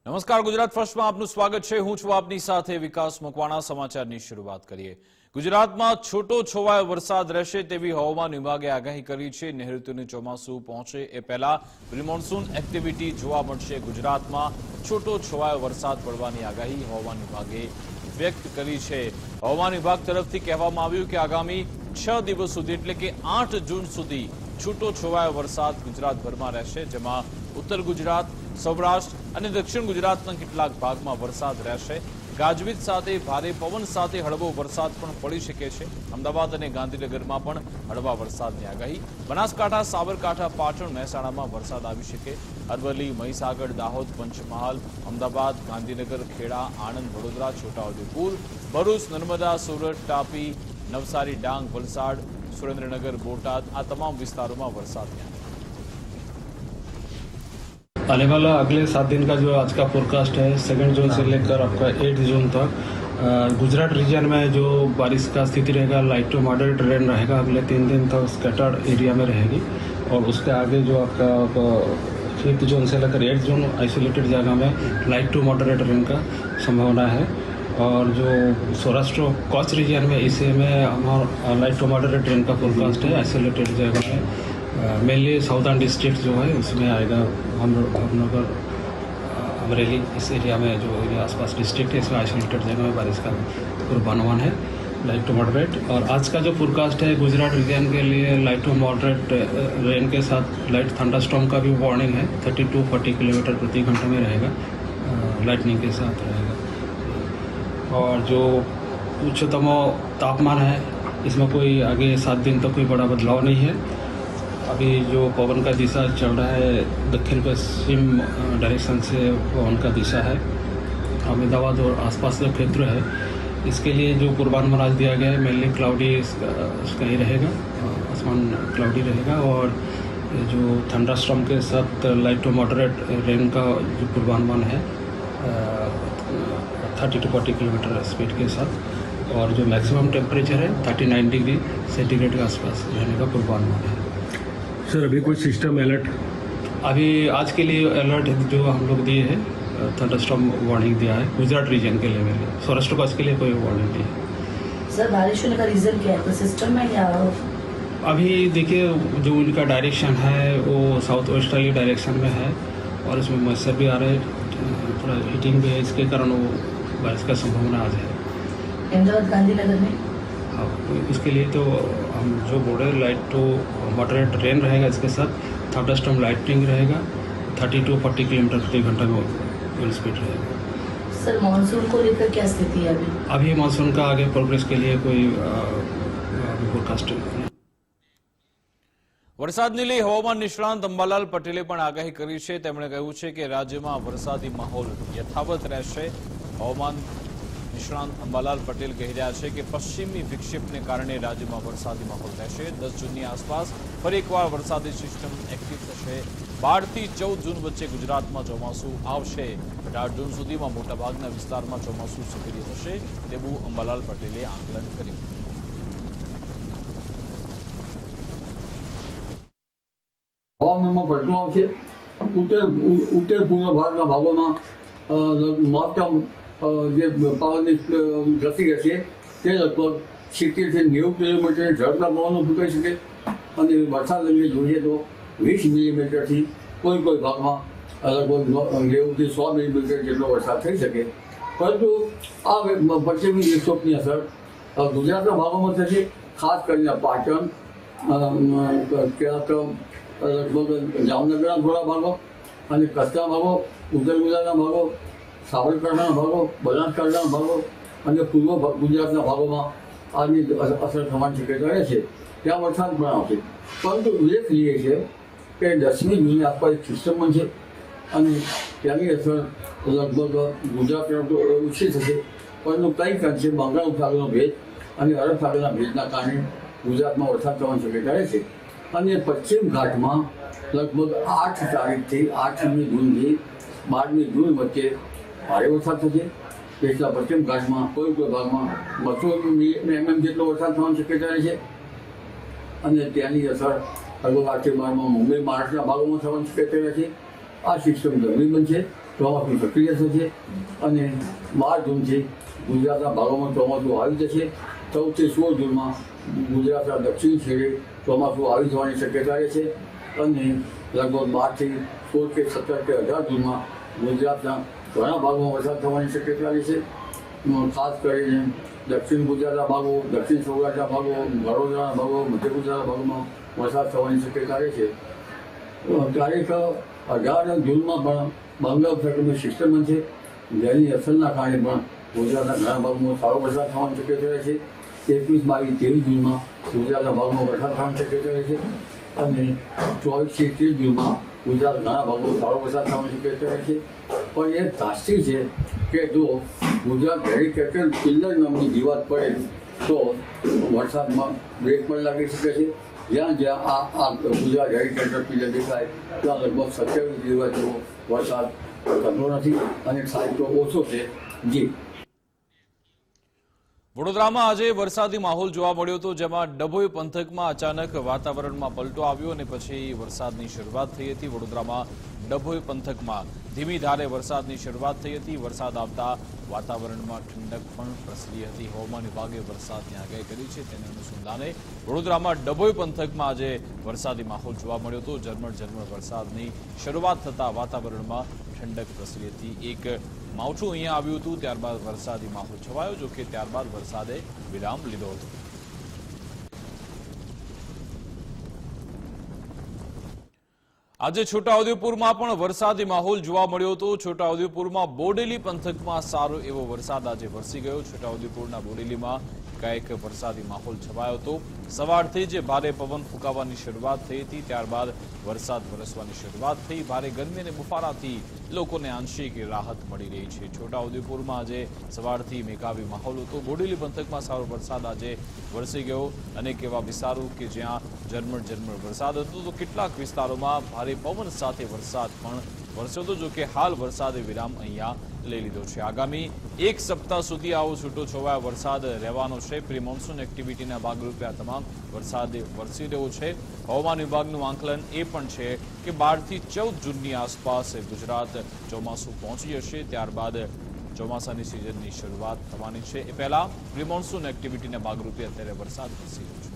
નમસ્કાર, ગુજરાત ફર્સ્ટમાં આપનું સ્વાગત છે. હું છું આપની સાથે વિકાસ મકવાણા. સમાચારની શરૂઆત કરીએ. ગુજરાતમાં છૂટો છવાયો વરસાદ રહેશે તેવી હવામાન વિભાગે આગાહી કરી છે. નૈઋત્યનું ચોમાસું પહોંચે એ પહેલા પ્રી મોન્સૂન એક્ટિવિટી જોવા મળશે. ગુજરાતમાં છૂટો છવાયો વરસાદ પડવાની આગાહી હવામાન વિભાગે વ્યક્ત કરી છે. હવામાન વિભાગ તરફથી કહેવામાં આવ્યું કે આગામી 6 દિવસ સુધી એટલે કે 8 જૂન સુધી છૂટો છવાયો વરસાદ ગુજરાતભરમાં રહેશે, જેમાં ઉત્તર ગુજરાત, સૌરાષ્ટ્ર અને દક્ષિણ ગુજરાતના કેટલાક ભાગમાં વરસાદ રહેશે. ગાજવીજ સાથે ભારે પવન સાથે હળવો વરસાદ પણ પડી શકે છે. અમદાવાદ અને ગાંધીનગરમાં પણ હળવા વરસાદની આગાહી. બનાસકાંઠા, સાબરકાંઠા, પાટણ, મહેસાણામાં વરસાદ આવી શકે. અરવલ્લી, મહીસાગર, દાહોદ, પંચમહાલ, અમદાવાદ, ગાંધીનગર, ખેડા, આણંદ, વડોદરા, છોટાઉદેપુર, ભરૂચ, નર્મદા, સુરત, તાપી, નવસારી, ડાંગ, વલસાડ, સુરેન્દ્રનગર, બોટાદ આ તમામ વિસ્તારોમાં વરસાદની આગાહી. आने वाला अगले 7 दिन का जो आज का फोरकास्ट है 2 जून से लेकर आपका 8 जून तक गुजरात रीजन में जो बारिश का स्थिति रहेगा, लाइट टू मॉडरेट रेन रहेगा. अगले 3 दिन तक स्कैटर्ड एरिया में रहेगी और उसके आगे जो आपका 5 जून से लेकर 8 जून आइसोलेटेड जगह में लाइट टू मॉडरेट रेन का संभावना है. और जो सौराष्ट्र कच्छ रीजन में इसे में हमारा लाइट टू मॉडरेट रेन का फोरकास्ट है. आइसोलेटेड जगह में मेनली साउदर्न डिस्ट्रिक्ट जो है उसमें आएगा. हमनगर, अमरेली, इस एरिया में जो एरिया आसपास डिस्ट्रिक्ट है इसमें आइसोलेटेड जगह में बारिश का पूर्वानुमान है, लाइट टू मॉडरेट. और आज का जो फोरकास्ट है गुजरात रीजन के लिए लाइट टू मॉडरेट रेन के साथ लाइट थंडरस्टॉर्म का भी वार्निंग है. 30-40 किलोमीटर प्रति घंटे में रहेगा, लाइटनिंग के साथ रहेगा. और जो उच्चतम तापमान है इसमें कोई आगे 7 दिन तक कोई बड़ा बदलाव नहीं है. अभी जो पवन का दिशा चल रहा है दक्षिण पश्चिम डायरेक्शन से पवन का दिशा है. अहमदाबाद और आसपास का क्षेत्र है इसके लिए जो पूर्वानुमान आज दिया गया है मेनली क्लाउडी उसका ही रहेगा, आसमान क्लाउडी रहेगा. और जो थंडरस्टॉर्म के साथ लाइट टू मॉडरेट रेन का जो पूर्वानुमान है 30-40 किलोमीटर स्पीड के साथ. और जो मैक्सिमम टेम्परेचर है 39 डिग्री सेंटीग्रेड के आसपास रहने का पूर्वानुमान है. सर अभी कोई सिस्टम अलर्ट? अभी आज के लिए अलर्ट जो हम लोग दिए हैं थंडरस्टॉर्म वार्निंग दिया है गुजरात रीजन के लेवल में. सौराष्ट्र कच्छ के लिए कोई वार्निंग नहीं है. सर बारिश होने का रीजन क्या है? तो सिस्टम में या अभी देखिए जो उनका डायरेक्शन है वो साउथ वेस्टर्ली डायरेक्शन में है और इसमें मॉइस्चर भी आ रहा है, थोड़ा हीटिंग भी है, इसके कारण वो बारिश का संभावना आज है. अहमदाबाद, गांधीनगर में हाँ, उसके लिए तो हम जो border light to moderate rain रहेगा, इसके साथ थंडरस्टॉर्म लाइटनिंग रहेगा. 30-40 किलोमीटर प्रति घंटा में विंड स्पीड रहेगा. सर मानसून को लेकर क्या स्थिति है अभी मानसून का आगे प्रोग्रेस के लिए कोई फोरकास्ट नहीं. વરસાદને લઈ હવામાન નિષ્ણાંત અંબાલાલ પટેલે પણ આગાહી કરી છે. તેમણે કહ્યું છે કે રાજ્યમાં વરસાદી માહોલ યથાવત રહેશે. હવામાન નિષ્ણાંત અંબાલાલ પટેલ કહી રહ્યા છે કે પશ્ચિમી વિક્ષેપને કારણે રાજ્યમાં વરસાદી માહોલ રહેશે. 10 જૂનની આસપાસ ફરી એકવાર વરસાદી સિસ્ટમ એક્ટિવ થશે. 12 થી 14 જૂન વચ્ચે ગુજરાતમાં ચોમાસું આવશે. 18 જૂન સુધીમાં મોટાભાગના વિસ્તારમાં ચોમાસું સક્રિય થશે તેવું અંબાલાલ પટેલે આકલન કર્યું. હવામાનમાં પલટો આવશે. ઉત્તર પૂર્વ ભારતના ભાગોમાં મહત્તમ જે પવનની ગતિ હશે તે લગભગ 70 થી 90 કિલોમીટર ઝડપના પવનો ફૂંકાઈ શકે. અને વરસાદ અંગે જોઈએ તો 20 મિલીમીટરથી કોઈ ભાગમાં લગભગ 90 થી 100 મિલીમીટર જેટલો વરસાદ થઈ શકે. પરંતુ આ પશ્ચિમી વિક્ષોભની અસર ગુજરાતના ભાગોમાં થશે, ખાસ કરીને પાટણ, ક્યાંક લગભગ જામનગરના થોડા ભાગો અને કચ્છના ભાગો, ઉત્તર ગુજરાતના ભાગો, સાબરકાંઠાના ભાગો, બનાસકાંઠાના ભાગો અને પૂર્વ ગુજરાતના ભાગોમાં આની અસર થવાની શક્યતા રહે છે. ત્યાં વરસાદ પણ આવશે. પરંતુ ઉલ્લેખનીય છે કે 10મી જૂનની આસપાસ એક સિસ્ટમ પણ છે અને ત્યાંની અસર લગભગ ગુજરાત તરફ તો ઓછી થશે. પરંતુ કંઈક અંશે બંગાળ ઉપસાગરનો ભેજ અને અરબ સાગરના ભેજના કારણે ગુજરાતમાં વરસાદ થવાની શક્યતા રહે છે. અને પશ્ચિમ ઘાટમાં લગભગ 8 તારીખથી 8મી જૂનથી 12મી જૂન વચ્ચે ભારે વરસાદ થશે. દેશના પશ્ચિમ ઘાટમાં કોઈ ભાગમાં 200 mm જેટલો વરસાદ થવાની શક્યતા રહે છે. અને ત્યાંની અસર લગભગ 8 થી 12માં મુંબઈ, મહારાષ્ટ્રના ભાગોમાં થવાની શક્યતા રહે છે. આ સિસ્ટમ ગરમી બનશે ચોમાસું સક્રિય થશે અને 12 જૂનથી ગુજરાતના ભાગોમાં ચોમાસું આવી જશે. 14 થી 16 જૂનમાં ગુજરાતના દક્ષિણ છેડે ચોમાસું આવી જવાની શક્યતા છે અને લગભગ 12 થી 16 કે 17 કે 18 જૂનમાં ગુજરાતના ઘણા ભાગોમાં વરસાદ થવાની શક્યતા છે. ખાસ કરીને દક્ષિણ ગુજરાતના ભાગો, દક્ષિણ સૌરાષ્ટ્રના ભાગો, વડોદરાના ભાગો, મધ્ય ગુજરાતના ભાગોમાં વરસાદ થવાની શક્યતા છે. તારીખ 18 જૂનમાં પણ બંગાળ ઉપસાગરની સિસ્ટમ બનશે, જેની અસરના કારણે પણ ગુજરાતના ઘણા ભાગોમાં સારો વરસાદ થવાની શક્યતા છે. 21, 22, 23 જૂનમાં ગુજરાતના ભાગમાં વરસાદ થવાની શક્યતા છે અને 24 થી 30 જૂનમાં ગુજરાત ઘણા ભાગમાં સારો વરસાદ થવાની શક્યતા છે. પણ એ ધાસ્તી છે કે જો ગુજરાત હેરિકેટર પિલ્લર નામની જીવાત પડે તો વરસાદમાં બ્રેક પણ લાગી શકે છે. જ્યાં આ ગુજરાત હેરિકેટર પિલ્લર દેખાય ત્યાં લગભગ 27 દિવસ જેવો વરસાદ થતો નથી અને થાય તો ઓછો છે. જી. વડોદરામાં આજે વરસાદી માહોલ જોવા મળ્યો હતો, જેમાં ડભોઈ પંથકમાં અચાનક વાતાવરણમાં પલટો આવ્યો અને પછી વરસાદની શરૂઆત થઈ હતી. વડોદરામાં ડભોઈ પંથકમાં ધીમી ધારે વરસાદની શરૂઆત થઈ હતી. વરસાદ આવતા વાતાવરણમાં ઠંડક પણ પ્રસરી હતી. હવામાન વિભાગે વરસાદની આગાહી કરી છે, તેને અનુસંધાને વડોદરામાં ડભોઈ પંથકમાં આજે વરસાદી માહોલ જોવા મળ્યો હતો. ઝરમર વરસાદની શરૂઆત થતા વાતાવરણમાં ઠંડક પ્રસરી હતી. એક માવઠું અહીંયા આવ્યું હતું, ત્યારબાદ વરસાદી માહોલ છવાયો, જો કે ત્યારબાદ વરસાદે વિરામ લીધો હતો. આજે છોટાઉદેપુરમાં પણ વરસાદી માહોલ જોવા મળ્યો હતો. છોટાઉદેપુરમાં બોડેલી પંથકમાં સારો એવો વરસાદ આજે વરસી ગયો. છોટાઉદેપુરના બોડેલીમાં એકાએક વરસાદી માહોલ છવાયો હતો. સવારથી જ ભારે પવન ફૂંકાવાની શરૂઆત થઈ હતી, ત્યારબાદ વરસાદ વરસવાની શરૂઆત થઈ. ભારે ગરમી અને બુફારાથી લોકોને આંશિક રાહત મળી રહી છે. છોટાઉદેપુરમાં આજે સવારથી મેઘાવી માહોલ હતો. બોડેલી પંથકમાં સારો વરસાદ આજે વરસી ગયો. અનેક એવા વિસ્તારો કે જ્યાં ઝરમર વરસાદ હતો, તો કેટલાક વિસ્તારોમાં ભારે પવન સાથે વરસાદ પણ વરસ્યો હતો. જો કે હાલ વરસાદે વિરામ અહીંયા લઈ લીધો છે. આગામી એક સપ્તાહ સુધી આવો છૂટો છવાયો વરસાદ રહેવાનો છે. પ્રી મોન્સૂન એક્ટિવિટીના ભાગરૂપે આ તમામ વરસાદ વરસી રહ્યો છે. હવામાન વિભાગનું આંકલન એ પણ છે કે 12 થી 14 જૂનની આસપાસ ગુજરાત ચોમાસું પહોંચી જશે. ત્યારબાદ ચોમાસાની સિઝનની શરૂઆત થવાની છે. એ પહેલા પ્રી મોન્સૂન એક્ટિવિટીના ભાગરૂપે અત્યારે વરસાદ વરસી રહ્યો છે.